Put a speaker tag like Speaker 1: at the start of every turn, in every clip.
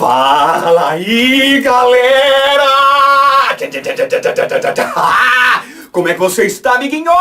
Speaker 1: Fala aí, galera! Como é que você está, amiguinho?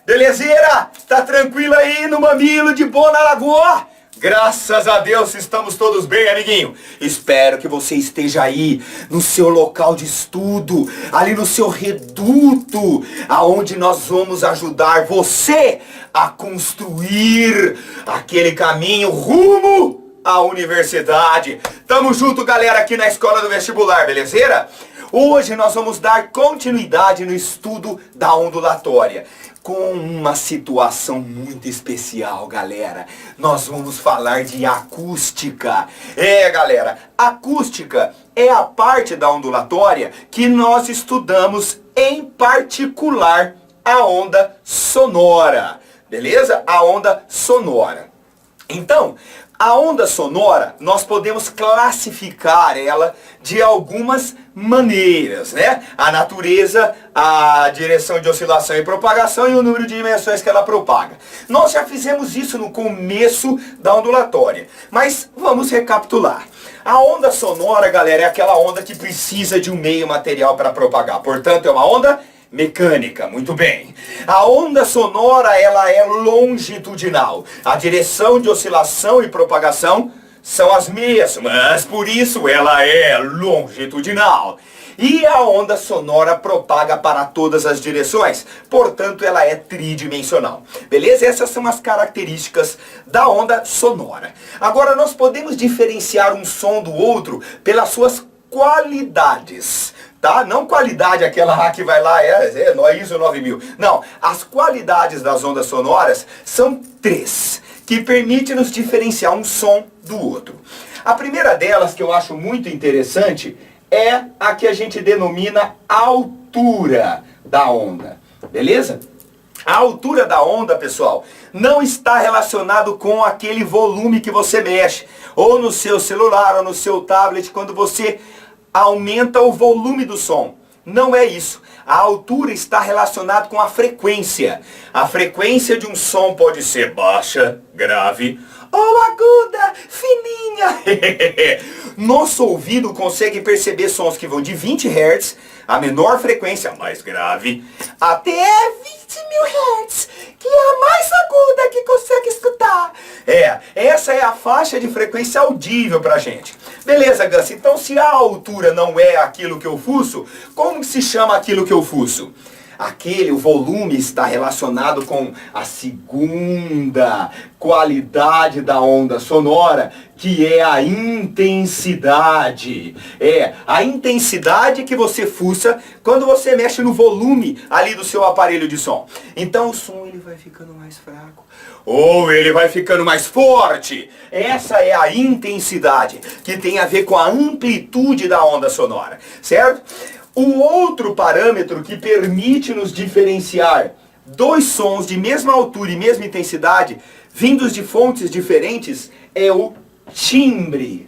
Speaker 1: Belezeira? Tá tranquilo aí no mamilo, de boa na lagoa? Graças a Deus estamos todos bem, amiguinho. Espero que você esteja aí no seu local de estudo, ali no seu reduto, aonde nós vamos ajudar você a construir aquele caminho rumo à universidade. Tamo junto, galera, aqui na Escola do Vestibular, belezeira? Hoje nós vamos dar continuidade no estudo da ondulatória, com uma situação muito especial, galera. Nós vamos falar de acústica. Galera, acústica é a parte da ondulatória que nós estudamos em particular a onda sonora, beleza? A onda sonora. Então, a onda sonora, nós podemos classificar ela de algumas maneiras, né? A natureza, a direção de oscilação e propagação e o número de dimensões que ela propaga. Nós já fizemos isso no começo da ondulatória, mas vamos recapitular. A onda sonora, galera, é aquela onda que precisa de um meio material para propagar. Portanto, é uma onda mecânica, muito bem. A onda sonora, ela é longitudinal. A direção de oscilação e propagação são as mesmas, por isso ela é longitudinal. E a onda sonora propaga para todas as direções, portanto ela é tridimensional. Beleza? Essas são as características da onda sonora. Agora nós podemos diferenciar um som do outro pelas suas qualidades. Tá? Não qualidade aquela lá que vai lá, ISO 9000. Não, as qualidades das ondas sonoras são três, que permitem nos diferenciar um som do outro. A primeira delas, que eu acho muito interessante, é a que a gente denomina altura da onda. Beleza? A altura da onda, pessoal, não está relacionado com aquele volume que você mexe, ou no seu celular, ou no seu tablet, quando você aumenta o volume do som. Não é isso. A altura está relacionada com a frequência. A frequência de um som pode ser baixa, grave, ou aguda, fininha. Nosso ouvido consegue perceber sons que vão de 20 Hz, a menor frequência, a mais grave, até 20.000 Hz, que é a mais aguda que consegue escutar. Essa é a faixa de frequência audível pra gente. Beleza, Gus, então se a altura não é aquilo que eu fuço, como se chama aquilo que eu fuço? O volume está relacionado com a segunda qualidade da onda sonora, que é a intensidade. A intensidade que você fuça quando você mexe no volume ali do seu aparelho de som. Então o som ele vai ficando mais fraco, ou ele vai ficando mais forte. Essa é a intensidade, que tem a ver com a amplitude da onda sonora, certo? O outro parâmetro que permite nos diferenciar dois sons de mesma altura e mesma intensidade, vindos de fontes diferentes, é o timbre.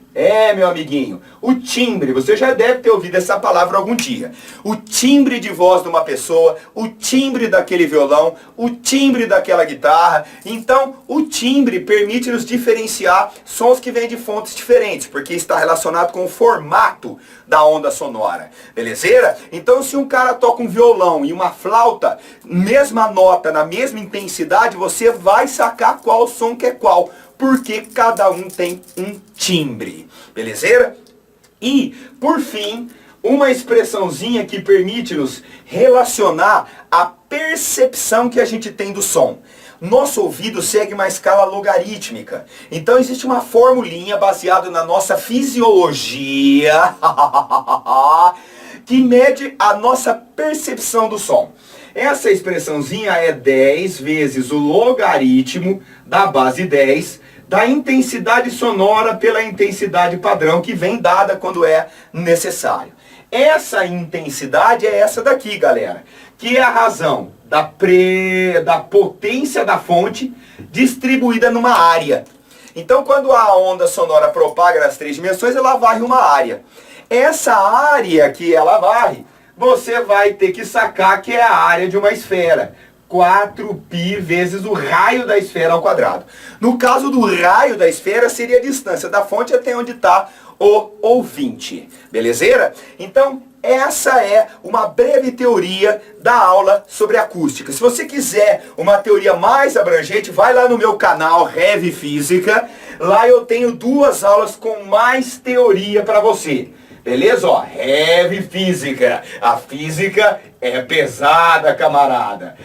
Speaker 1: Meu amiguinho, o timbre, você já deve ter ouvido essa palavra algum dia. O timbre de voz de uma pessoa, o timbre daquele violão, o timbre daquela guitarra. Então, o timbre permite nos diferenciar sons que vêm de fontes diferentes, porque está relacionado com o formato da onda sonora. Belezeira? Então, se um cara toca um violão e uma flauta, mesma nota, na mesma intensidade, você vai sacar qual som que é qual, porque cada um tem um timbre, belezeira? E, por fim, uma expressãozinha que permite-nos relacionar a percepção que a gente tem do som. Nosso ouvido segue uma escala logarítmica, então existe uma formulinha baseada na nossa fisiologia que mede a nossa percepção do som. Essa expressãozinha é 10 vezes o logaritmo da base 10 da intensidade sonora pela intensidade padrão que vem dada quando é necessário. Essa intensidade é essa daqui, galera, que é a razão da potência da fonte distribuída numa área. Então, quando a onda sonora propaga nas três dimensões, ela varre uma área. Essa área que ela varre, você vai ter que sacar que é a área de uma esfera. 4π vezes o raio da esfera ao quadrado. No caso do raio da esfera, seria a distância da fonte até onde está o ouvinte. Belezeira? Então, essa é uma breve teoria da aula sobre acústica. Se você quiser uma teoria mais abrangente, vai lá no meu canal Heavy Física. Lá eu tenho 2 aulas com mais teoria para você. Beleza? Ó, Heavy Física. A física é pesada, camarada.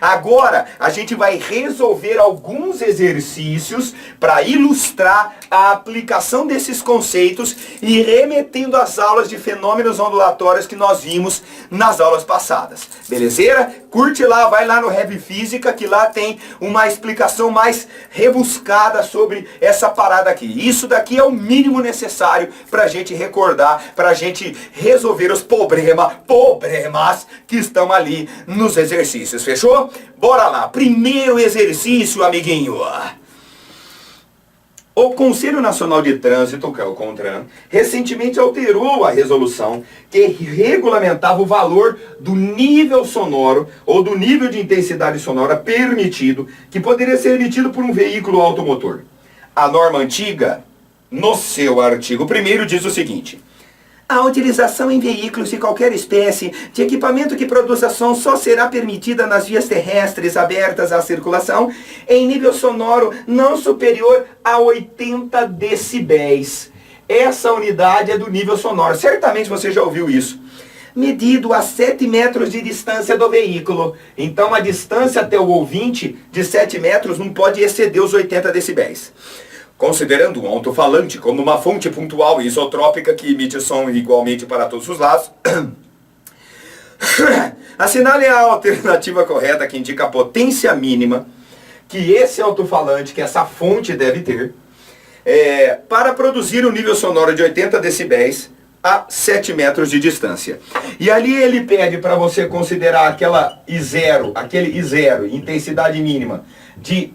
Speaker 1: Agora a gente vai resolver alguns exercícios para ilustrar a aplicação desses conceitos e remetendo às aulas de fenômenos ondulatórios que nós vimos nas aulas passadas. Belezeira? Curte lá, vai lá no Heavy Física, que lá tem uma explicação mais rebuscada sobre essa parada aqui. Isso daqui é o mínimo necessário para a gente recordar, para a gente resolver os problemas que estão ali nos exercícios, fechou? Bora lá, primeiro exercício, amiguinho. O Conselho Nacional de Trânsito, que é o CONTRAN, recentemente alterou a resolução que regulamentava o valor do nível sonoro ou do nível de intensidade sonora permitido, que poderia ser emitido por um veículo automotor. A norma antiga, no seu artigo 1º, diz o seguinte: a utilização em veículos de qualquer espécie de equipamento que produza som só será permitida nas vias terrestres abertas à circulação em nível sonoro não superior a 80 decibéis. Essa unidade é do nível sonoro. Certamente você já ouviu isso. Medido a 7 metros de distância do veículo. Então a distância até o ouvinte de 7 metros não pode exceder os 80 decibéis. Considerando um alto-falante como uma fonte pontual e isotrópica que emite som igualmente para todos os lados, assinale a alternativa correta que indica a potência mínima que esse alto-falante, que essa fonte deve ter, para produzir um nível sonoro de 80 decibéis a 7 metros de distância. E ali ele pede para você considerar aquele I0, intensidade mínima, de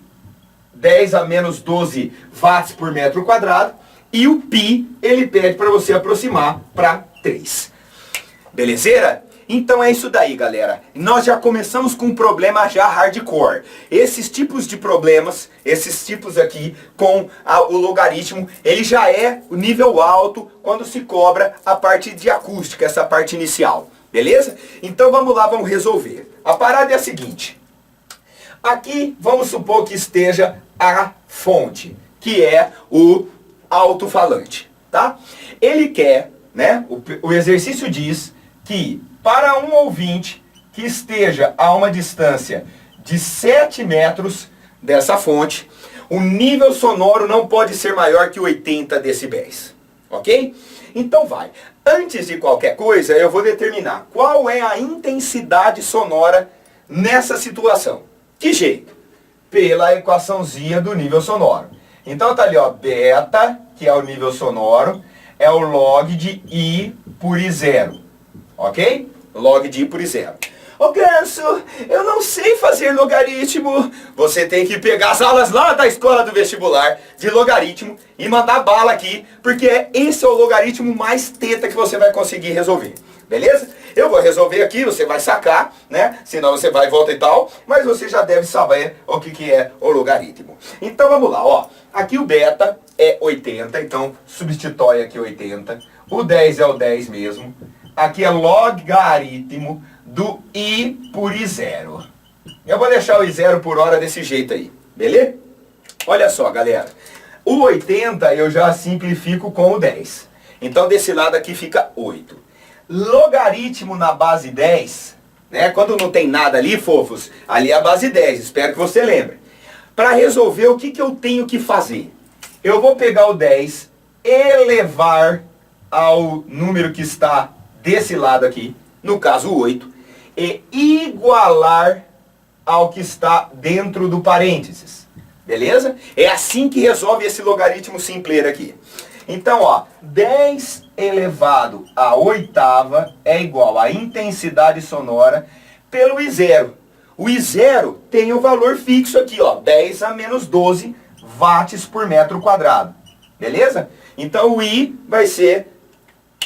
Speaker 1: 10 a menos 12 watts por metro quadrado, e o π ele pede para você aproximar para 3. Belezeira? Então é isso daí, galera. Nós já começamos com um problema já hardcore. Esses tipos de problemas, esses tipos aqui com o logaritmo, ele já é o nível alto quando se cobra a parte de acústica, essa parte inicial. Beleza? Então vamos lá, vamos resolver. A parada é a seguinte. Aqui vamos supor que esteja a fonte, que é o alto-falante, tá? Ele quer, né? O exercício diz que para um ouvinte que esteja a uma distância de 7 metros dessa fonte, o nível sonoro não pode ser maior que 80 decibéis, ok? Então vai. Antes de qualquer coisa, eu vou determinar qual é a intensidade sonora nessa situação. Que jeito? Pela equaçãozinha do nível sonoro. Então tá ali, ó, beta, que é o nível sonoro, é o log de I por I0. Ok? Log de I por I0. Ô Ganso, eu não sei fazer logaritmo. Você tem que pegar as aulas lá da escola do vestibular de logaritmo e mandar bala aqui, porque esse é o logaritmo mais teta que você vai conseguir resolver. Beleza? Eu vou resolver aqui, você vai sacar, né? Senão você vai e volta e tal, mas você já deve saber o que é o logaritmo. Então vamos lá, ó. Aqui o beta é 80, então substitui aqui 80. O 10 é o 10 mesmo. Aqui é logaritmo do I por I0. Eu vou deixar o I0 por hora desse jeito aí, beleza? Olha só, galera. O 80 eu já simplifico com o 10. Então desse lado aqui fica 8. Logaritmo na base 10, né? Quando não tem nada ali, fofos, ali é a base 10, espero que você lembre. Para resolver, o que eu tenho que fazer? Eu vou pegar o 10, elevar ao número que está desse lado aqui, no caso o 8, e igualar ao que está dentro do parênteses. Beleza? É assim que resolve esse logaritmo simpleiro aqui. Então, ó, 10 elevado à oitava é igual à intensidade sonora pelo I0. O I0 tem o valor fixo aqui, ó, 10 a menos 12 watts por metro quadrado. Beleza? Então o I vai ser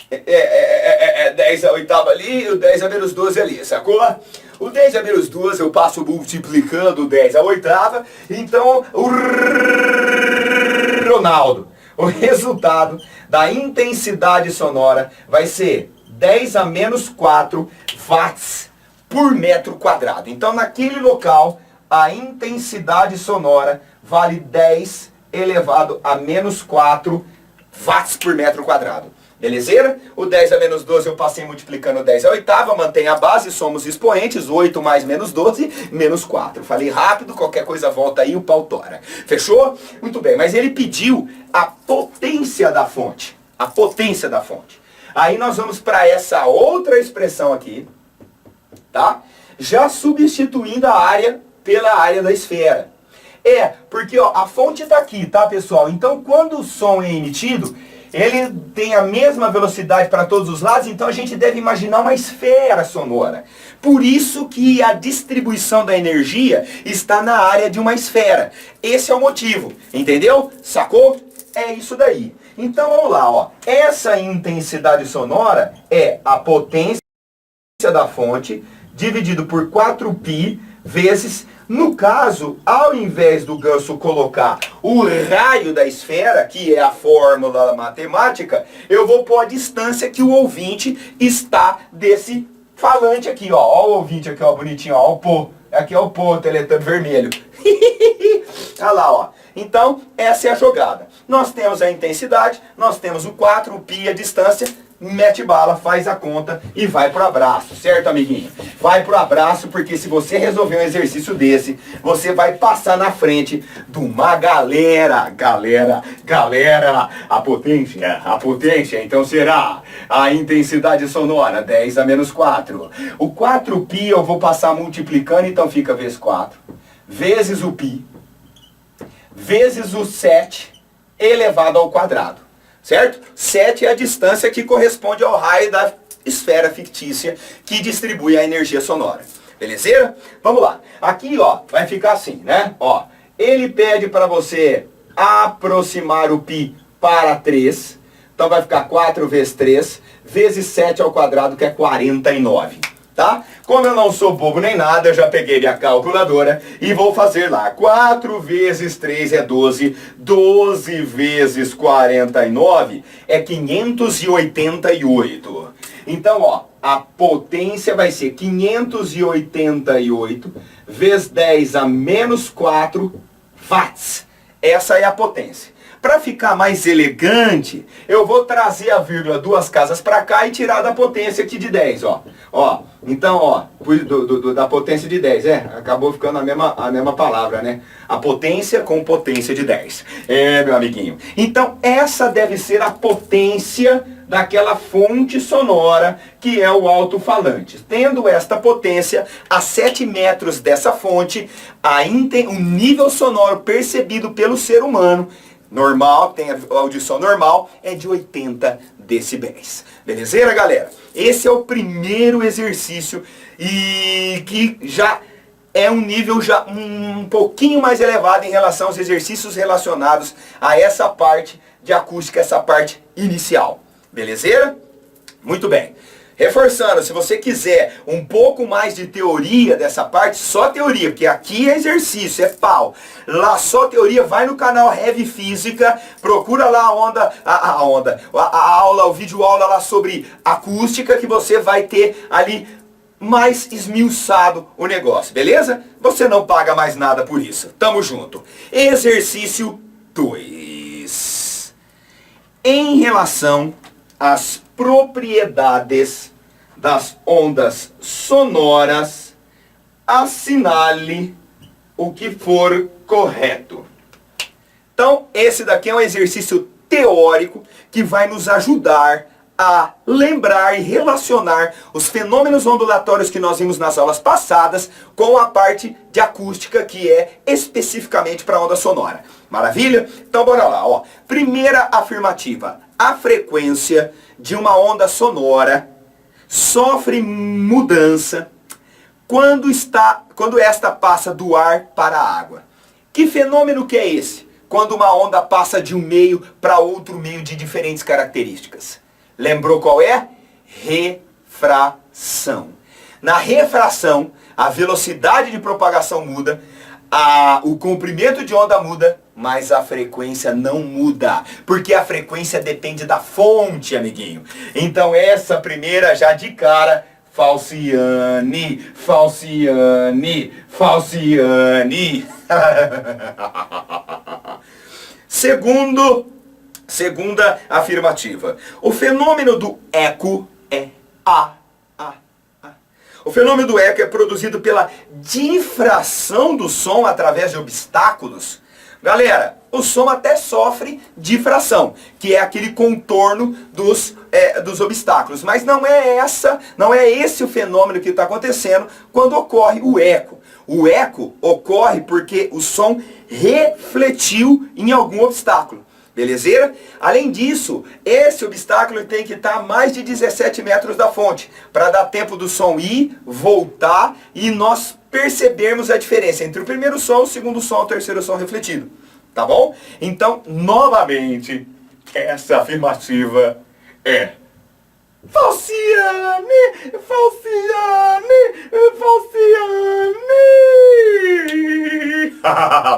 Speaker 1: 10 a oitava ali e o 10 a menos 12 ali, sacou? O 10 a menos 12 eu passo multiplicando o 10 a oitava, então o Ronaldo, o resultado da intensidade sonora vai ser 10 a menos 4 watts por metro quadrado. Então naquele local a intensidade sonora vale 10 elevado a menos 4 watts por metro quadrado. Belezeira? O 10 a menos 12 eu passei multiplicando 10 a oitava, mantém a base, somos expoentes, 8 mais menos 12, menos 4. Falei rápido, qualquer coisa volta aí, o pau tora. Fechou? Muito bem, mas ele pediu a potência da fonte. A potência da fonte. Aí nós vamos para essa outra expressão aqui, tá? Já substituindo a área pela área da esfera. Porque ó, a fonte está aqui, tá, pessoal? Então quando o som é emitido, ele tem a mesma velocidade para todos os lados, então a gente deve imaginar uma esfera sonora. Por isso que a distribuição da energia está na área de uma esfera. Esse é o motivo, entendeu? Sacou? É isso daí. Então vamos lá, ó. Essa intensidade sonora é a potência da fonte dividido por 4π vezes, no caso, ao invés do Ganso colocar o raio da esfera, que é a fórmula matemática, eu vou pôr a distância que o ouvinte está desse falante aqui, ó. Ó o ouvinte aqui, ó, bonitinho, ó, o pô. Aqui é o pô, o teletubby vermelho. Olha lá, ó. Então, essa é a jogada. Nós temos a intensidade, nós temos o 4π, a distância, mete bala, faz a conta e vai pro abraço, certo, amiguinho? Vai pro abraço, porque se você resolver um exercício desse, você vai passar na frente de uma galera, a potência, então será a intensidade sonora, 10 a menos 4. O 4π eu vou passar multiplicando, então fica vezes 4, vezes o π, vezes o 7 elevado ao quadrado. Certo? 7 é a distância que corresponde ao raio da esfera fictícia que distribui a energia sonora. Belezeira? Vamos lá. Aqui, ó, vai ficar assim, né? Ó, ele pede para você aproximar o π para 3. Então vai ficar 4 vezes 3, vezes 7 ao quadrado, que é 49. Tá? Como eu não sou bobo nem nada, eu já peguei minha calculadora e vou fazer lá. 4 vezes 3 é 12, 12 vezes 49 é 588. Então, ó, a potência vai ser 588 vezes 10 a menos 4 watts. Essa é a potência. Para ficar mais elegante, eu vou trazer a vírgula 2 casas para cá e tirar da potência aqui de 10, ó. Ó, então, ó, da potência de 10, acabou ficando a mesma palavra, né? A potência com potência de 10. Meu amiguinho. Então, essa deve ser a potência daquela fonte sonora que é o alto-falante. Tendo esta potência, a 7 metros dessa fonte, o nível sonoro percebido pelo ser humano normal, tem a audição normal, é de 80 decibéis. Belezeira, galera? Esse é o primeiro exercício e que já é um nível já um pouquinho mais elevado em relação aos exercícios relacionados a essa parte de acústica, essa parte inicial. Belezeira? Muito bem. Reforçando, se você quiser um pouco mais de teoria dessa parte, só teoria, porque aqui é exercício, é pau. Lá só teoria, vai no canal Heavy Física, procura lá a aula, o vídeo aula lá sobre acústica, que você vai ter ali mais esmiuçado o negócio, beleza? Você não paga mais nada por isso. Tamo junto. Exercício 2. Em relação às propriedades das ondas sonoras, assinale o que for correto. Então, esse daqui é um exercício teórico que vai nos ajudar a lembrar e relacionar os fenômenos ondulatórios que nós vimos nas aulas passadas com a parte de acústica, que é especificamente para a onda sonora. Maravilha? Então bora lá, ó. Primeira afirmativa: a frequência de uma onda sonora sofre mudança quando esta passa do ar para a água. Que fenômeno que é esse? Quando uma onda passa de um meio para outro meio de diferentes características. Lembrou qual é? Refração. Na refração, a velocidade de propagação muda, o comprimento de onda muda, mas a frequência não muda, porque a frequência depende da fonte, amiguinho. Então essa primeira já de cara, Falciane, Falciane, Falciane. Segunda afirmativa. O fenômeno do eco é O fenômeno do eco é produzido pela difração do som através de obstáculos. Galera, o som até sofre difração, que é aquele contorno dos obstáculos. Mas não é esse o fenômeno que está acontecendo quando ocorre o eco. O eco ocorre porque o som refletiu em algum obstáculo. Belezeira? Além disso, esse obstáculo tem que estar a mais de 17 metros da fonte, para dar tempo do som ir, voltar e nós percebermos a diferença entre o primeiro som, o segundo som e o terceiro som refletido. Tá bom? Então, novamente, essa afirmativa é Falciane, Falciane, Falciane.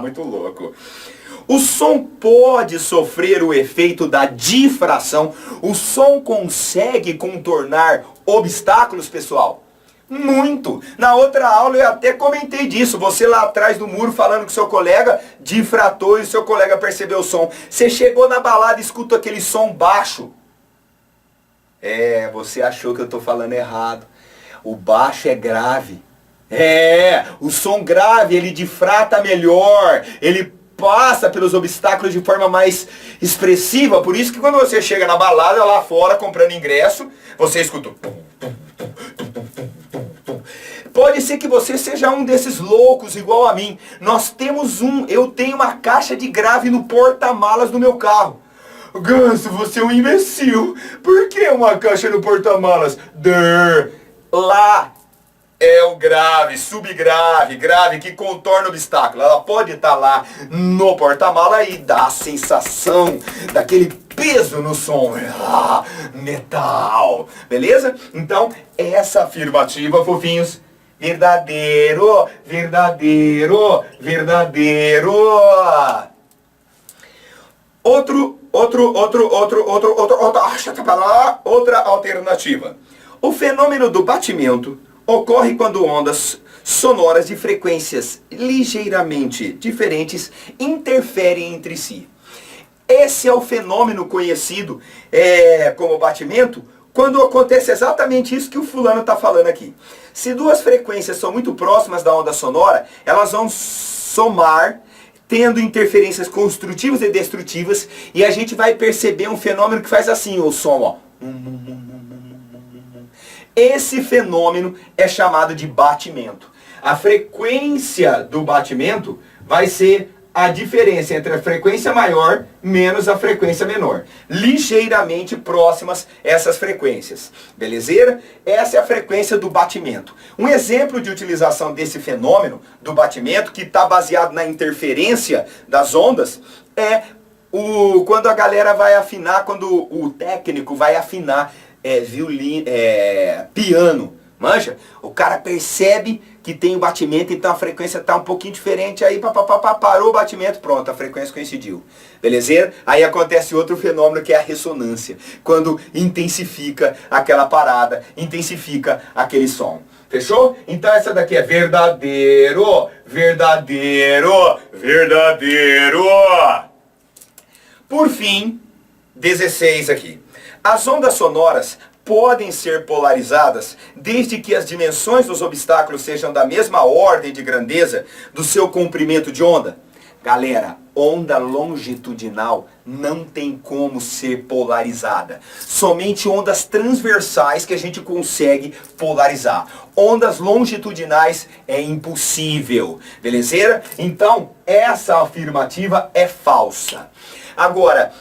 Speaker 1: Muito louco. O som pode sofrer o efeito da difração. O som consegue contornar obstáculos, pessoal? Muito. Na outra aula eu até comentei disso. Você lá atrás do muro falando que seu colega difratou e seu colega percebeu o som. Você chegou na balada e escuta aquele som baixo. Você achou que eu estou falando errado. O baixo é grave. O som grave, ele difrata melhor. Ele passa pelos obstáculos de forma mais expressiva. Por isso que quando você chega na balada lá fora comprando ingresso, você escuta. Pode ser que você seja um desses loucos igual a mim. Eu tenho uma caixa de grave no porta-malas do meu carro. Ganso, você é um imbecil. Por que uma caixa no porta-malas? Lá é o grave, subgrave, grave que contorna o obstáculo. Ela pode estar lá no porta-mala e dá a sensação daquele peso no som. Metal. Beleza? Então, essa afirmativa, fofinhos. Verdadeiro, verdadeiro, verdadeiro. Outra alternativa. O fenômeno do batimento ocorre quando ondas sonoras de frequências ligeiramente diferentes interferem entre si. Esse é o fenômeno conhecido como batimento, quando acontece exatamente isso que o fulano está falando aqui. Se duas frequências são muito próximas da onda sonora, elas vão somar, tendo interferências construtivas e destrutivas, e a gente vai perceber um fenômeno que faz assim, o som, ó. Esse fenômeno é chamado de batimento. A frequência do batimento vai ser a diferença entre a frequência maior menos a frequência menor. Ligeiramente próximas essas frequências. Belezeira? Essa é a frequência do batimento. Um exemplo de utilização desse fenômeno do batimento, que está baseado na interferência das ondas, é quando a galera vai afinar, quando o técnico vai afinar piano. Manja? O cara percebe que tem o batimento, então a frequência está um pouquinho diferente, aí parou o batimento, pronto, a frequência coincidiu. Belezeira? Aí acontece outro fenômeno que é a ressonância, quando intensifica aquela parada, intensifica aquele som. Fechou? Então essa daqui é verdadeiro, verdadeiro, verdadeiro. Por fim, 16 aqui. As ondas sonoras podem ser polarizadas desde que as dimensões dos obstáculos sejam da mesma ordem de grandeza do seu comprimento de onda. Galera, onda longitudinal não tem como ser polarizada. Somente ondas transversais que a gente consegue polarizar. Ondas longitudinais é impossível. Belezeira? Então, essa afirmativa é falsa. Agora,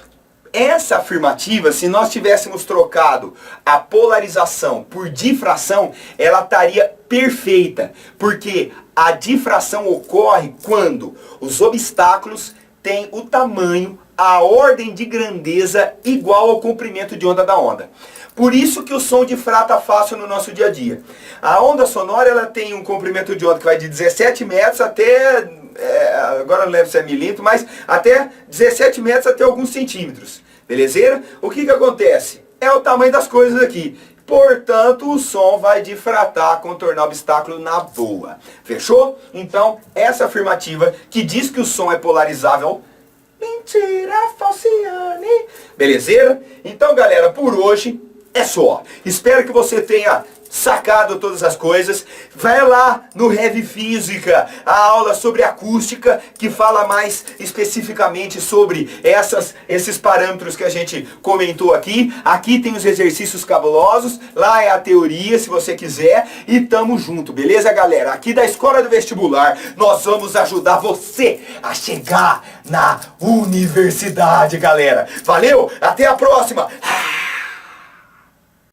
Speaker 1: essa afirmativa, se nós tivéssemos trocado a polarização por difração, ela estaria perfeita, porque a difração ocorre quando os obstáculos têm o tamanho a ordem de grandeza igual ao comprimento de onda da onda. Por isso que o som difrata fácil no nosso dia a dia. A onda sonora ela tem um comprimento de onda que vai de 17 metros até, agora não lembro se é milímetro, mas até 17 metros até alguns centímetros. Belezeira? O que acontece? É o tamanho das coisas aqui. Portanto, o som vai difratar, contornar o obstáculo na boa. Fechou? Então, essa afirmativa que diz que o som é polarizável... Mentira, Falciane. Belezeira? Então, galera, por hoje é só. Espero que você tenha sacado todas as coisas. Vai lá no Heavy Física, a aula sobre acústica, que fala mais especificamente sobre esses parâmetros que a gente comentou aqui. Aqui tem os exercícios cabulosos, lá é a teoria, se você quiser, e tamo junto, beleza, galera? Aqui da Escola do Vestibular, nós vamos ajudar você a chegar na universidade, galera. Valeu, até a próxima!